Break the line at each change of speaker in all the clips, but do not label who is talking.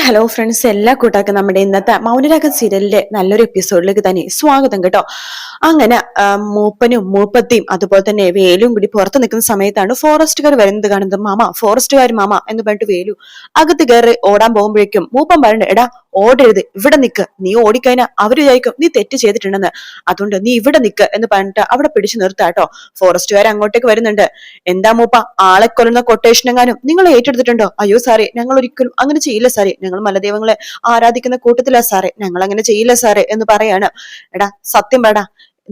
Hello friends, എല്ലാ കൂട്ടാക്കും നമ്മുടെ ഇന്നത്തെ മൗനരാഗം സീരിയലിന്റെ നല്ലൊരു എപ്പിസോഡിലേക്ക് തന്നെ സ്വാഗതം കേട്ടോ. അങ്ങനെ മൂപ്പനും മൂപ്പത്തിയും അതുപോലെ തന്നെ വേലും കൂടി പുറത്ത് നിൽക്കുന്ന സമയത്താണ് ഫോറസ്റ്റുകാർ വരുന്നത് കാണുന്നത്. മാമ, ഫോറസ്റ്റുകാർ മാമ എന്ന് പറഞ്ഞിട്ട് വേലു അകത്ത് കയറി ഓടാൻ പോകുമ്പോഴേക്കും മൂപ്പൻ പറഞ്ഞു, എടാ ഓടരുത്, ഇവിടെ നിക്ക്, നീ ഓടിക്കഴിഞ്ഞാൽ അവര് വിചാരിക്കും നീ തെറ്റ് ചെയ്തിട്ടുണ്ടെന്ന്, അതുകൊണ്ട് നീ ഇവിടെ നിക്ക് എന്ന് പറഞ്ഞിട്ട് അവിടെ പിടിച്ചു നിർത്താട്ടോ. ഫോറസ്റ്റുകാർ അങ്ങോട്ടേക്ക് വരുന്നുണ്ട്. എന്താ മൂപ്പ, ആളെ കൊല്ലുന്ന കൊട്ടേഷൻ എങ്ങാനും നിങ്ങൾ ഏറ്റെടുത്തിട്ടുണ്ടോ? അയ്യോ സാറേ, ഞങ്ങൾ ഒരിക്കലും അങ്ങനെ ചെയ്യില്ല സാറേ, ഞങ്ങൾ മലദൈവങ്ങളെ ആരാധിക്കുന്ന കൂട്ടത്തിലാ സാറേ, ഞങ്ങൾ അങ്ങനെ ചെയ്യില്ല സാറേ എന്ന് പറയാണ്. എടാ സത്യം പറടാ,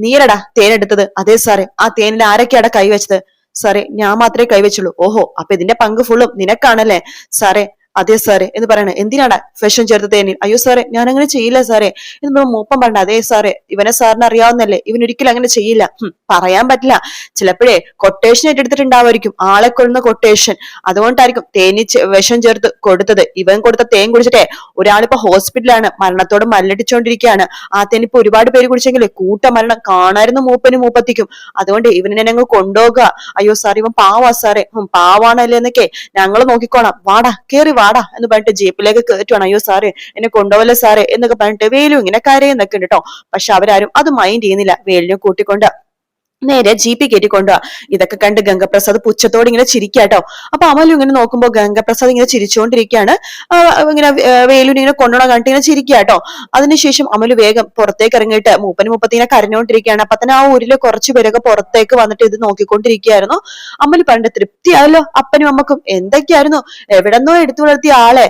നീരടാ തേനെടുത്തത്? അതെ സാറേ. ആ തേനിൽ ആരൊക്കെയാടാ കൈവച്ചത്? സാറേ ഞാൻ മാത്രമേ കൈവച്ചുള്ളൂ. ഓഹോ, അപ്പൊ ഇതിന്റെ പങ്ക് ഫുള്ളും നിനക്കാണല്ലേ? സാറേ അതെ സാറേ എന്ന് പറയണ. എന്തിനാടാ വിഷം ചേർത്ത് തേനിൽ? അയ്യോ സാറേ ഞാൻ അങ്ങനെ ചെയ്യില്ല സാറേ എന്ന് മൂപ്പം പറഞ്ഞ. അതേ സാറേ, ഇവനെ സാറിന് അറിയാവുന്നല്ലേ, ഇവൻ ഒരിക്കലും അങ്ങനെ ചെയ്യില്ല. പറയാൻ പറ്റില്ല, ചിലപ്പോഴേ കൊട്ടേഷൻ ഏറ്റെടുത്തിട്ടുണ്ടാവുമായിരിക്കും, ആളെ കൊള്ളുന്ന കൊട്ടേഷൻ. അതുകൊണ്ടായിരിക്കും തേനി വിഷം ചേർത്ത് കൊടുത്തത്. ഇവൻ കൊടുത്ത തേൻ കുടിച്ചിട്ടേ ഒരാളിപ്പോ ഹോസ്പിറ്റലാണ്, മരണത്തോട് മല്ലടിച്ചോണ്ടിരിക്കുകയാണ്. ആ തേനിപ്പോ ഒരുപാട് പേര് കുടിച്ചെങ്കിലേ കൂട്ടമരണം കാണായിരുന്നു മൂപ്പനും മൂപ്പത്തിക്കും. അതുകൊണ്ട് ഇവനെ ഞങ്ങൾ കൊണ്ടുപോകുക. അയ്യോ സാർ, ഇവൻ പാവാ സാറേ. പാവാണല്ലേ എന്നൊക്കെ ഞങ്ങൾ നോക്കിക്കോളാം, വാടാ കേറി വാടാ എന്ന് പറഞ്ഞിട്ട് ജീപ്പിലേക്ക് കയറ്റുവാണ്. അയ്യോ സാറേ എന്നെ കൊണ്ടുപോകല്ലേ സാറേ എന്നൊക്കെ പറഞ്ഞിട്ട് വേലു ഇങ്ങനെ കരയെന്നൊക്കെ ഉണ്ട് കേട്ടോ. പക്ഷെ അവരാരും അത് മൈൻഡ് ചെയ്യുന്നില്ല. വേലിനെ കൂട്ടിക്കൊണ്ട് നേരെ ജീപ്പി കയറ്റിക്കൊണ്ടുവാ. ഇതൊക്കെ കണ്ട് ഗംഗപ്രസാദ് പുച്ഛത്തോട് ഇങ്ങനെ ചിരിക്കാട്ടോ. അപ്പൊ അമലു ഇങ്ങനെ നോക്കുമ്പോ ഗംഗപ്രസാദ് ഇങ്ങനെ ചിരിച്ചുകൊണ്ടിരിക്കുകയാണ്. ഇങ്ങനെ വേലുവിനെ ഇങ്ങനെ കൊണ്ടുപോകാൻ കണ്ടിട്ട് ഇങ്ങനെ ചിരിക്കാട്ടോ. അതിനുശേഷം അമലു വേഗം പുറത്തേക്ക് ഇറങ്ങിയിട്ട് മൂപ്പന് മുപ്പത്തിനെ കരഞ്ഞുകൊണ്ടിരിക്കുകയാണ്. അപ്പൊ തന്നെ ആ ഊരിലെ കുറച്ചു പേരൊക്കെ പുറത്തേക്ക് വന്നിട്ട് ഇത് നോക്കിക്കൊണ്ടിരിക്കുകയായിരുന്നു. അമലു പണ്ട് തൃപ്തിയായല്ലോ അപ്പനും അമ്മക്കും. എന്തൊക്കെയായിരുന്നു, എവിടെന്നോ എടുത്തു വളർത്തിയ ആളെ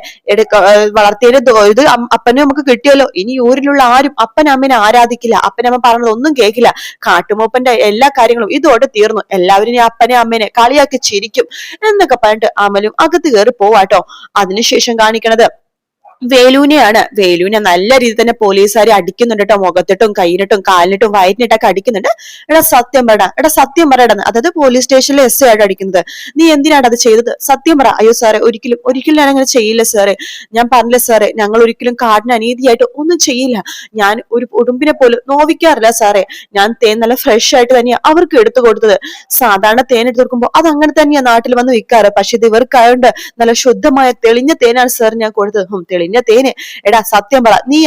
വളർത്തിയതിന് ഇത് അപ്പനും നമുക്ക് കിട്ടിയല്ലോ. ഇനി ഊരിലുള്ള ആരും അപ്പനമ്മനെ ആരാധിക്കില്ല, അപ്പനമ്മ പറഞ്ഞതൊന്നും കേൾക്കില്ല. കാട്ടുമൂപ്പന്റെ എല്ലാ കാര്യങ്ങളും ഇതോടെ തീർന്നു, എല്ലാവരും അപ്പനെ അമ്മേനെ കളിയാക്കി ചിരിക്കും എന്നൊക്കെ പറഞ്ഞിട്ട് അമലും അകത്ത് കയറി പോവാട്ടോ. അതിനുശേഷം കാണിക്കണത് വേലുവിനെയാണ്. വേലുവിനെ നല്ല രീതിയിൽ തന്നെ പോലീസുകാരെ അടിക്കുന്നുണ്ട് കേട്ടോ. മുഖത്തിട്ടും കൈയിലിട്ടും കാലിനിട്ടും വയറ്റിനിട്ടൊക്കെ അടിക്കുന്നുണ്ട്. എടാ സത്യം പറടാ, എടാ സത്യം പറയടന്ന്. അതായത് പോലീസ് സ്റ്റേഷനിലെ എസ് ആയിട്ട് അടിക്കുന്നത്. നീ എന്തിനാണ് അത് ചെയ്തത്? സത്യം പറ. അയ്യോ സാറേ, ഒരിക്കലും ഞാൻ അങ്ങനെ ചെയ്യില്ല സാറേ. ഞാൻ പറഞ്ഞില്ല സാറേ, ഞങ്ങൾ ഒരിക്കലും കാടിന് അനീതിയായിട്ട് ഒന്നും ചെയ്യില്ല. ഞാൻ ഒരു ഉടുമ്പിനെ പോലും നോവിക്കാറില്ല സാറേ. ഞാൻ തേൻ നല്ല ഫ്രഷ് ആയിട്ട് തന്നെയാ അവർക്ക് എടുത്തു കൊടുത്തത്. സാധാരണ തേൻ എടുത്തു കൊടുക്കുമ്പോൾ അത് അങ്ങനെ തന്നെയാ നാട്ടിൽ വന്ന് വിൽക്കാറ്. പക്ഷെ ഇത് ഇവർക്കായോണ്ട് നല്ല ശുദ്ധമായ തെളിഞ്ഞ തേനാണ് സാർ ഞാൻ കൊടുത്തത്. തെളിഞ്ഞ തേന്. എടാ സത്യം പറ, നീ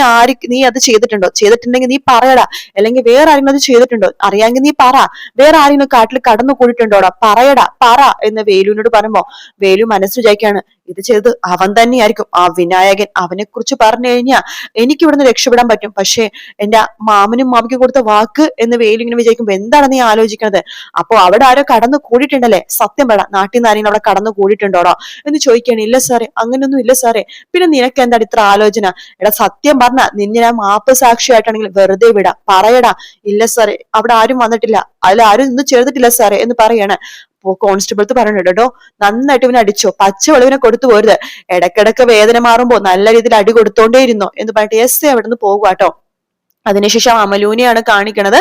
അത് ചെയ്തിട്ടുണ്ടോ? ചെയ്തിട്ടുണ്ടെങ്കിൽ നീ പറയടാ. അല്ലെങ്കിൽ വേറെ ആരെങ്കിലും അത് ചെയ്തിട്ടുണ്ടോ? അറിയാമെങ്കിൽ നീ പറ. വേറെ ആരെങ്കിലും കാട്ടിൽ കടന്നു കൂടിയിട്ടുണ്ടോടാ? പറയടാ, പറ എന്ന് വേലുവിനോട് പറയുമ്പോ വേലു മനസ്സ് വിചാരിക്കാണ്, ഇത് ചെയ്ത് അവൻ തന്നെയായിരിക്കും, ആ വിനായകൻ. അവനെ കുറിച്ച് പറഞ്ഞു കഴിഞ്ഞാൽ എനിക്ക് ഇവിടുന്ന് രക്ഷപ്പെടാൻ പറ്റും. പക്ഷെ എന്റെ മാമനും മാമിക്കും കൊടുത്ത വാക്ക് എന്ന് വേലു ഇങ്ങനെ വിചാരിക്കുമ്പോ എന്താണ് നീ ആലോചിക്കുന്നത്? അപ്പൊ അവിടെ ആരോ കടന്നു കൂടിയിട്ടുണ്ടല്ലേ? സത്യം പറ, നാട്ടിൽ നിന്ന് ആരെങ്കിലും അവിടെ കടന്നു കൂടിയിട്ടുണ്ടോടോ എന്ന് ചോദിക്കുകയാണ്. ഇല്ല സാറേ, അങ്ങനെയൊന്നും ഇല്ല സാറേ. പിന്നെ നിനക്ക് എന്താണ് ഇത്ര ആലോചന? എടാ സത്യം പറഞ്ഞ നിന്നെ ഞാൻ മാപ്പ് സാക്ഷിയായിട്ടാണെങ്കിൽ വെറുതെ വിടാ, പറയടാ. ഇല്ല സാറേ, അവിടെ ആരും വന്നിട്ടില്ല, അതിൽ ആരും ഇന്ന് ചേർന്നിട്ടില്ല സാറേ എന്ന് പറയാണ്. കോൺസ്റ്റബിൾത്ത് പറയുന്നുണ്ട് കേട്ടോ, നന്നായിട്ട് ഇവനെ അടിച്ചോ, പച്ചവെളിവിനെ കൊടുത്തു പോരുത്, ഇടക്കിടക്ക് വേദന മാറുമ്പോ നല്ല രീതിയിൽ അടി കൊടുത്തോണ്ടേ ഇരുന്നോ എന്ന് പറഞ്ഞിട്ട് എസ് അവിടെ നിന്ന് പോകുക. അതിനുശേഷം അമലുവിനെയാണ് കാണിക്കണത്.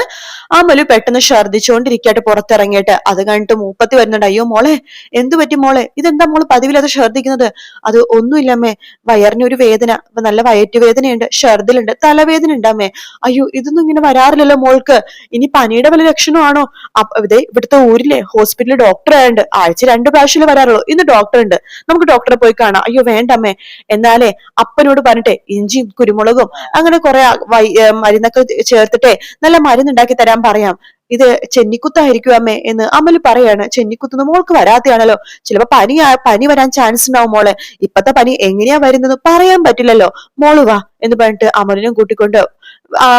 അമലു പെട്ടെന്ന് ഛർദിച്ചുകൊണ്ടിരിക്കട്ടെ പുറത്തിറങ്ങിയിട്ട്. അത് കണ്ടിട്ട് മൂപ്പത്തി വരുന്നുണ്ട്. അയ്യോ മോളെ, എന്തു പറ്റി മോളെ? ഇതെന്താ മോള് പതിവില്ലാതെ ഛർദിക്കുന്നത്? അത് ഒന്നുമില്ലമ്മേ, വയറിനൊരു വേദന, നല്ല വയറ്റുവേദനയുണ്ട്, ഛർദിലുണ്ട്, തലവേദന ഉണ്ട് അമ്മേ. അയ്യോ ഇതൊന്നും ഇങ്ങനെ വരാറില്ലല്ലോ മോൾക്ക്, ഇനി പനിയുടെ വല്ല ലക്ഷണമാണോ? ഇവിടുത്തെ ഊരിലെ ഹോസ്പിറ്റലിൽ ഡോക്ടർ ആയുണ്ട്, ആഴ്ച 2 പ്രാവശ്യം വരാറുള്ളൂ, ഇന്ന് ഡോക്ടർ ഉണ്ട്, നമുക്ക് ഡോക്ടറെ പോയി കാണാം. അയ്യോ വേണ്ടമ്മേ. എന്നാലേ അപ്പനോട് പറഞ്ഞിട്ടെ ഇഞ്ചിയും കുരുമുളകും അങ്ങനെ കുറെ മരുന്നൊക്കെ ചേർത്തിട്ടെ നല്ല മരുന്നുണ്ടാക്കി തരാൻ പറയാം. ഇത് ചെന്നിക്കുത്തായിരിക്കും അമ്മേ എന്ന് അമല് പറയാണ്. ചെന്നിക്കുത്തുന്ന മോൾക്ക് വരാതെയാണല്ലോ, ചിലപ്പോ പനി വരാൻ ചാൻസ് ഉണ്ടാവും മോളെ. ഇപ്പത്തെ പനി എങ്ങനെയാ വരുന്നത് പറയാൻ പറ്റില്ലല്ലോ, മോള് വാ എന്ന് പറഞ്ഞിട്ട് അമലിനും കൂട്ടിക്കൊണ്ട്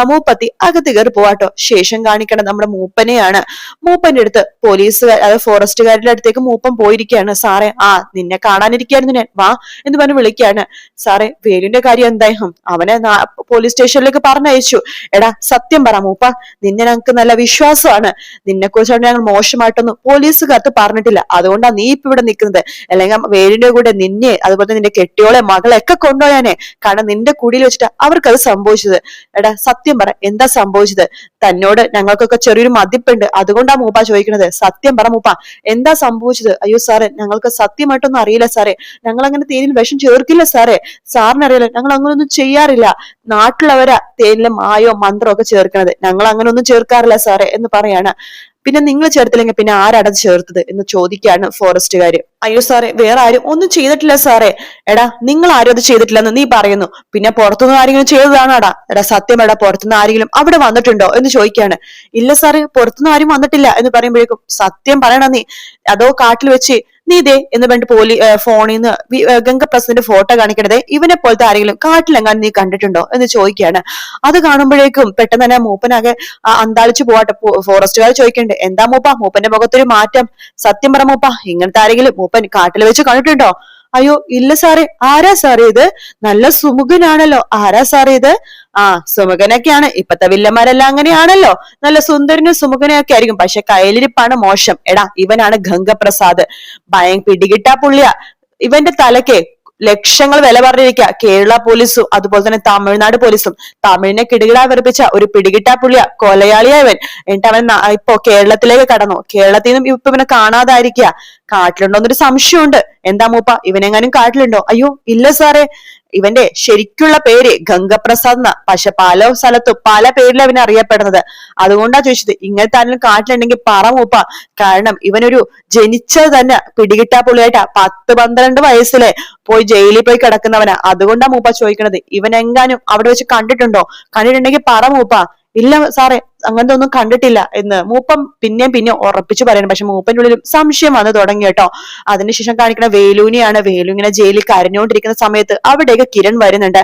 മൂപ്പത്തി അകത്ത് കയറി പോവാട്ടോ. ശേഷം കാണിക്കണം നമ്മുടെ മൂപ്പനെയാണ്. മൂപ്പന്റെ അടുത്ത് പോലീസുകാർ, അതായത് ഫോറസ്റ്റുകാരുടെ അടുത്തേക്ക് മൂപ്പൻ പോയിരിക്കുകയാണ്. സാറേ, നിന്നെ കാണാനിരിക്കായിരുന്നു ഞാൻ, വാ എന്ന് പറഞ്ഞ് വിളിക്കുകയാണ്. സാറേ, വേലുവിന്റെ കാര്യം എന്തായും? അവനെ പോലീസ് സ്റ്റേഷനിലേക്ക് പറഞ്ഞയച്ചു. എടാ സത്യം പറ മൂപ്പ, നിന്നെ ഞങ്ങൾക്ക് നല്ല വിശ്വാസമാണ്, നിന്നെ കുറിച്ചാണ് ഞങ്ങൾ മോശമായിട്ടൊന്നും പോലീസുകാർക്ക് പറഞ്ഞിട്ടില്ല, അതുകൊണ്ടാണ് നീ ഇപ്പൊ ഇവിടെ നിൽക്കുന്നത്. അല്ലെങ്കിൽ വേലിന്റെ കൂടെ നിന്നെ അതുപോലെ നിന്റെ കെട്ടിയോളെ മകളെ ഒക്കെ കൊണ്ടുപോയാനെ. കാരണം നിന്റെ കുടിയിൽ വെച്ചിട്ട് അവർക്കത് സംഭവിച്ചത്. എടാ സത്യം പറ, എന്താ സംഭവിച്ചത്? തന്നോട് ഞങ്ങൾക്കൊക്കെ ചെറിയൊരു മതിപ്പുണ്ട്, അതുകൊണ്ടാ മൂപ്പ ചോദിക്കുന്നത്. സത്യം പറ മൂപ്പ, എന്താ സംഭവിച്ചത്? അയ്യോ സാറേ, ഞങ്ങൾക്ക് സത്യമായിട്ടൊന്നും അറിയില്ല സാറേ, ഞങ്ങൾ അങ്ങനെ തേനിൽ വിഷം ചേർക്കില്ല സാറേ, സാറിനറിയില്ല, ഞങ്ങൾ അങ്ങനെയൊന്നും ചെയ്യാറില്ല, നാട്ടിലുള്ളവരാ തേനിലെ മായോ മന്ത്രോ ഒക്കെ ചേർക്കണത്, ഞങ്ങൾ അങ്ങനെ ഒന്നും ചേർക്കാറില്ല സാറേ എന്ന് പറയാണ്. പിന്നെ നിങ്ങൾ ചേർത്തില്ലെങ്കിൽ പിന്നെ ആരാടത് ചേർത്തത് എന്ന് ചോദിക്കുകയാണ് ഫോറസ്റ്റുകാര്. അയ്യോ സാറേ, വേറെ ആരും ഒന്നും ചെയ്തിട്ടില്ല സാറേ. എടാ, നിങ്ങൾ ആരും അത് ചെയ്തിട്ടില്ലെന്ന് നീ പറയുന്നു, പിന്നെ പുറത്തുനിന്ന് ആരെങ്കിലും ചെയ്തതാണോടാ? എടാ സത്യം, എടാ പുറത്തുനിന്ന് ആരെങ്കിലും അവിടെ വന്നിട്ടുണ്ടോ എന്ന് ചോദിക്കുകയാണ്. ഇല്ല സാറേ, പുറത്തുനിന്ന് ആരും വന്നിട്ടില്ല എന്ന് പറയുമ്പോഴേക്കും സത്യം പറയണ നീ, അതോ കാട്ടിൽ വെച്ച് നീ ഇതേ എന്ന് പറഞ്ഞിട്ട് ഫോണിൽ നിന്ന് ഗംഗപ്രസാദിന്റെ ഫോട്ടോ കാണിക്കണതേ ഇവനെ പോലത്തെ ആരെങ്കിലും കാട്ടിലെങ്ങാനും നീ കണ്ടിട്ടുണ്ടോ എന്ന് ചോദിക്കുകയാണ്. അത് കാണുമ്പോഴേക്കും പെട്ടെന്ന് തന്നെ മൂപ്പനാകെ അന്താളിച്ചു പോവാട്ടെ. ഫോറസ്റ്റുകാർ ചോദിക്കണ്ട്, എന്താ മൂപ്പന്റെ മുഖത്തൊരു മാറ്റം? സത്യം പറ മൂപ്പ, ഇങ്ങനത്തെ ആരെങ്കിലും മൂപ്പൻ കാട്ടിൽ വെച്ച് കണ്ടിട്ടുണ്ടോ? അയ്യോ ഇല്ല സാറേ. ആരാ സാറേ ഇത്? നല്ല സുമുഖനാണല്ലോ. ആരാ സാറേ ഇത്? ആ, സുമുഖനൊക്കെയാണ്, ഇപ്പത്തെ വില്ലന്മാരെല്ലാം അങ്ങനെയാണല്ലോ, നല്ല സുന്ദരനും സുമുഖനൊക്കെ ആയിരിക്കും, പക്ഷെ കയ്യിലിരിപ്പാണ് മോശം. എടാ, ഇവനാണ് ഗംഗപ്രസാദ്, പിടികിട്ടാ പുള്ളിയ. ഇവന്റെ തലക്ക് ലക്ഷങ്ങൾ വില പറഞ്ഞിരിക്കുക കേരള പോലീസും അതുപോലെ തന്നെ തമിഴ്നാട് പോലീസും. തമിഴിനെ കിടുകിടാ വെറുപ്പിച്ച ഒരു പിടികിട്ടാ പുള്ളിയ, കൊലയാളിയായവൻ. എന്നിട്ട് അവൻ ഇപ്പൊ കേരളത്തിലേക്ക് കടന്നു. കേരളത്തിൽ നിന്നും ഇപ്പൊ ഇവനെ കാണാതായിരിക്കുക. കാട്ടിലുണ്ടോന്നൊരു സംശയമുണ്ട്. എന്താ മൂപ്പ, ഇവനെങ്ങാനും കാട്ടിലുണ്ടോ? അയ്യോ ഇല്ല സാറേ, ഇവന്റെ ശരിക്കുള്ള പേര് ഗംഗപ്രസാദ് എന്നാ, പക്ഷെ പല സ്ഥലത്തും പല പേരിലും അവനെ അറിയപ്പെടുന്നത്. അതുകൊണ്ടാ ചോദിച്ചത്, ഇങ്ങനത്തെ ആരെങ്കിലും കാട്ടിലുണ്ടെങ്കിൽ പറ മൂപ്പ. കാരണം ഇവനൊരു ജനിച്ചത് തന്നെ പിടികിട്ടാ പുള്ളിയായിട്ടാ. 10-12 വയസ്സിലെ പോയി ജയിലിൽ പോയി കിടക്കുന്നവനാ. അതുകൊണ്ടാ മൂപ്പ ചോദിക്കണത്, ഇവനെങ്ങാനും അവിടെ വെച്ച് കണ്ടിട്ടുണ്ടോ? കണ്ടിട്ടുണ്ടെങ്കിൽ പറ മൂപ്പ. ഇല്ല സാറേ, അങ്ങനത്തെ ഒന്നും കണ്ടിട്ടില്ല എന്ന് മൂപ്പം പിന്നെ ഉറപ്പിച്ചു പറയണം. പക്ഷെ മൂപ്പന്റെ ഉള്ളിലും സംശയം വന്നു തുടങ്ങി കേട്ടോ. അതിനുശേഷം കാണിക്കുന്ന വേലുവിനെയാണ്. വേലു ഇങ്ങനെ ജയിലിൽ കരഞ്ഞുകൊണ്ടിരിക്കുന്ന സമയത്ത് അവിടേക്ക് കിരൺ വരുന്നുണ്ട്.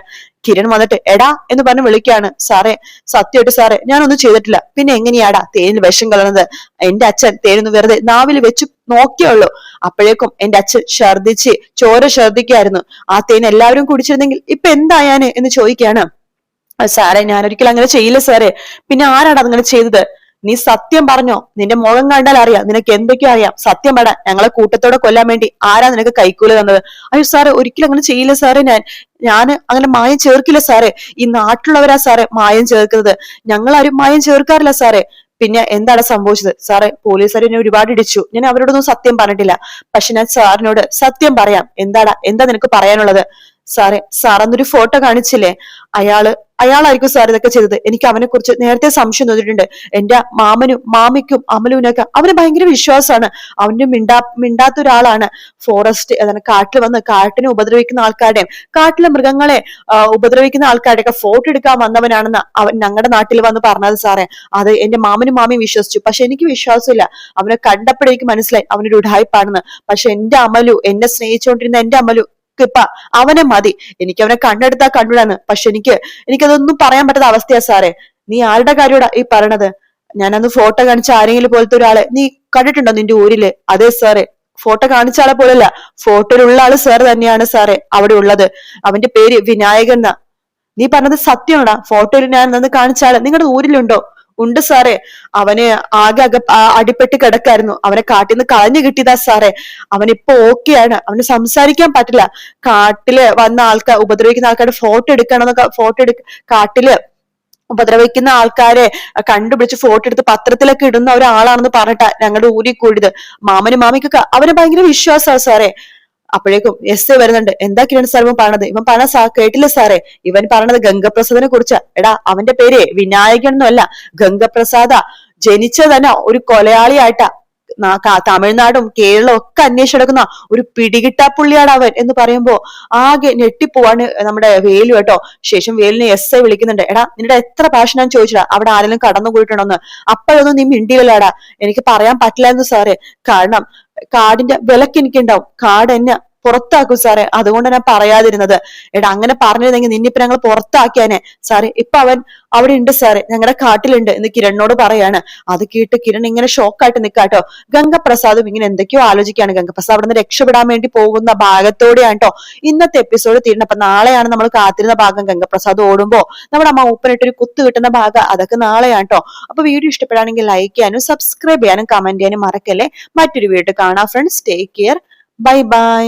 കിരൺ വന്നിട്ട് എടാ എന്ന് പറഞ്ഞ് വിളിക്കുകയാണ്. സാറേ, സത്യമായിട്ട് സാറേ, ഞാനൊന്നും ചെയ്തിട്ടില്ല. പിന്നെ എങ്ങനെയാടാ തേനിൽ വിഷം കലർന്നത്? എന്റെ അച്ഛൻ തേനൊന്ന് വെറുതെ നാവിൽ വെച്ച് നോക്കിയുള്ളൂ. അപ്പോഴേക്കും എന്റെ അച്ഛൻ ഛർദിച്ച് ചോര ഛർദിക്കായിരുന്നു. ആ തേൻ എല്ലാവരും കുടിച്ചിരുന്നെങ്കിൽ ഇപ്പൊ എന്തായാന് എന്ന് ചോദിക്കുകയാണ്. സാറേ, ഞാൻ ഒരിക്കലും അങ്ങനെ ചെയ്യില്ല സാറേ. പിന്നെ ആരാണ് അങ്ങനെ ചെയ്തത്? നീ സത്യം പറഞ്ഞോ? നിന്റെ മുഖം കണ്ടാൽ അറിയാം, നിനക്ക് എന്തൊക്കെയോ അറിയാം. സത്യം പറ, ഞങ്ങളെ കൂട്ടത്തോടെ കൊല്ലാൻ വേണ്ടി ആരാ നിനക്ക് കൈക്കൂലി തന്നത്? അയ്യോ സാറേ, ഒരിക്കലും അങ്ങനെ ചെയ്യില്ല സാറേ. ഞാൻ അങ്ങനെ മായം ചേർക്കില്ല സാറേ. ഈ നാട്ടിലുള്ളവരാ സാറേ മായം ചേർക്കുന്നത്, ഞങ്ങളാരും മായം ചേർക്കാറില്ല സാറേ. പിന്നെ എന്താണ് സംഭവിച്ചത് സാറേ? പോലീസുകാർ എന്നെ ഒരുപാട് ഇടിച്ചു. ഞാൻ അവരോടൊന്നും സത്യം പറഞ്ഞിട്ടില്ല. പക്ഷെ ഞാൻ സാറിനോട് സത്യം പറയാം. എന്താ നിനക്ക് പറയാനുള്ളത്? സാറേ, സാർ അന്നൊരു ഫോട്ടോ കാണിച്ചില്ലേ, അയാളായിരിക്കും സാർ ഇതൊക്കെ ചെയ്തത്. എനിക്ക് അവനെ കുറിച്ച് നേരത്തെ സംശയം തോന്നിയിട്ടുണ്ട്. എന്റെ മാമനും മാമിക്കും അമലുവിനൊക്കെ അവന് ഭയങ്കര വിശ്വാസമാണ്. അവന് മിണ്ടാത്ത ഒരാളാണ്. ഫോറസ്റ്റ് കാട്ടിൽ വന്ന് കാട്ടിനെ ഉപദ്രവിക്കുന്ന ആൾക്കാരുടെയും കാട്ടിലെ മൃഗങ്ങളെ ഉപദ്രവിക്കുന്ന ആൾക്കാരുടെയൊക്കെ ഫോട്ടോ എടുക്കാൻ വന്നവനാണെന്ന് അവൻ ഞങ്ങളുടെ നാട്ടിൽ വന്ന് പറഞ്ഞത് സാറേ. അത് എന്റെ മാമനും മാമിയും വിശ്വസിച്ചു. പക്ഷെ എനിക്ക് വിശ്വാസമില്ല. അവനെ കണ്ടപ്പോഴേക്ക് മനസ്സിലായി അവനൊരു ഉഡായിപ്പാണെന്ന്. പക്ഷെ എന്റെ അമലു, എന്നെ സ്നേഹിച്ചുകൊണ്ടിരുന്ന എന്റെ അമലു ഇപ്പ അവനെ മതി, എനിക്ക് അവനെ കണ്ടെടുത്താ കണ്ടുവിടാന്ന്. പക്ഷെ എനിക്കതൊന്നും പറയാൻ പറ്റാത്ത അവസ്ഥയാ സാറേ. നീ ആരുടെ കാര്യോടാ ഈ പറയണത്? ഞാനന്ന് ഫോട്ടോ കാണിച്ച ആരെങ്കിലും പോലത്തെ ഒരാളെ നീ കണ്ടിട്ടുണ്ടോ നിന്റെ ഊരില്? അതെ സാറേ, ഫോട്ടോ കാണിച്ച ആളെ പോലല്ല, ഫോട്ടോയിലുള്ള ആള് സാർ തന്നെയാണ് സാറേ അവിടെ ഉള്ളത്. അവന്റെ പേര് വിനായകൻ എന്നാ. നീ പറഞ്ഞത് സത്യമാടാ? ഫോട്ടോയിൽ ഞാൻ നിന്ന് കാണിച്ച ആള് നിങ്ങളുടെ ഊരിലുണ്ടോ? ഉണ്ട് സാറേ. അവന് ആകെ അടിപ്പെട്ട് കിടക്കായിരുന്നു. അവനെ കാട്ടിൽ നിന്ന് കളഞ്ഞു കിട്ടിയതാ സാറേ. അവനിപ്പോ ഓക്കെയാണ്. അവന് സംസാരിക്കാൻ പറ്റില്ല. കാട്ടില് വന്ന ആൾക്കാർ ഉപദ്രവിക്കുന്ന ആൾക്കാരുടെ കാട്ടില് ഉപദ്രവിക്കുന്ന ആൾക്കാരെ കണ്ടുപിടിച്ച് ഫോട്ടോ എടുത്ത് പത്രത്തിലൊക്കെ ഇടുന്ന ഒരാളാണെന്ന് പറഞ്ഞിട്ടാ ഞങ്ങളുടെ ഊരിൽ കൂടിയത്. മാമനും മാമിക്കൊക്കെ അവന് ഭയങ്കര വിശ്വാസമാണ് സാറേ. അപ്പോഴേക്കും എസ് വരുന്നുണ്ട്. എന്താ കിരൺ സാർ ഇവൻ പറഞ്ഞത്? ഇവൻ പറഞ്ഞ കേട്ടില്ല സാറേ. ഇവൻ പറഞ്ഞത് ഗംഗപ്രസാദിനെ കുറിച്ചാ. എടാ, അവന്റെ പേര് വിനായകനൊന്നും അല്ല, ഗംഗപ്രസാദ. ജനിച്ചത് തന്നെ ഒരു കൊലയാളിയായിട്ടാ. തമിഴ്നാടും കേരളവും ഒക്കെ അന്വേഷിച്ചെടുക്കുന്ന ഒരു പിടികിട്ടാപ്പുള്ളിയാണ് അവൻ എന്ന് പറയുമ്പോ ആകെ ഞെട്ടിപ്പോവാണ് നമ്മുടെ വേലു കേട്ടോ. ശേഷം വേലിനെ എസ് വിളിക്കുന്നുണ്ട്. എടാ, നിന്റെ എത്ര പ്രാവശ്യം ഞാൻ ചോദിച്ചടാ അവിടെ ആരെങ്കിലും കടന്നു പോയിട്ടുണ്ടോന്ന്? അപ്പോഴൊന്നും നീ മിണ്ടിയില്ലാടാ. എനിക്ക് പറയാൻ പറ്റില്ലായിരുന്നു സാറേ. കാരണം കാടിന്റെ വിലക്ക് എനിക്കുണ്ടാവും. കാട് എന്നെ പുറത്താക്കും സാറേ. അതുകൊണ്ട് ഞാൻ പറയാതിരുന്നത്. എടാ, അങ്ങനെ പറഞ്ഞിരുന്നെങ്കിൽ നിന്നിപ്പോ ഞങ്ങൾ പുറത്താക്കിയാനെ സാറേ. ഇപ്പൊ അവൻ അവിടെ ഉണ്ട് സാറേ, ഞങ്ങളുടെ കാട്ടിലുണ്ട് എന്ന് കിരണിനോട് പറയാണ്. അത് കേട്ട് കിരൺ ഇങ്ങനെ ഷോക്കായിട്ട് നിൽക്കാട്ടോ. ഗംഗപ്രസാദും ഇങ്ങനെ എന്തൊക്കെയോ ആലോചിക്കുകയാണ്. ഗംഗപ്രസാദ് അവിടെ നിന്ന് രക്ഷപ്പെടാൻ വേണ്ടി പോകുന്ന ഭാഗത്തോടെയാണ് കേട്ടോ ഇന്നത്തെ എപ്പിസോഡ് തീരുന്നത്. അപ്പൊ നാളെയാണ് നമ്മൾ കാത്തിരുന്ന ഭാഗം. ഗംഗപ്രസാദ് ഓടുമ്പോ നമ്മുടെ അമ്മ ഉപ്പനിട്ടൊരു കുത്തു കിട്ടുന്ന ഭാഗം, അതൊക്കെ നാളെയാണ് കേട്ടോ. അപ്പൊ വീഡിയോ ഇഷ്ടപ്പെടുകയാണെങ്കിൽ ലൈക്ക് ചെയ്യാനും സബ്സ്ക്രൈബ് ചെയ്യാനും കമന്റ് ചെയ്യാനും മറക്കല്ലേ. മറ്റൊരു വീഡിയോ കാണാം friends. Take care. Bye bye.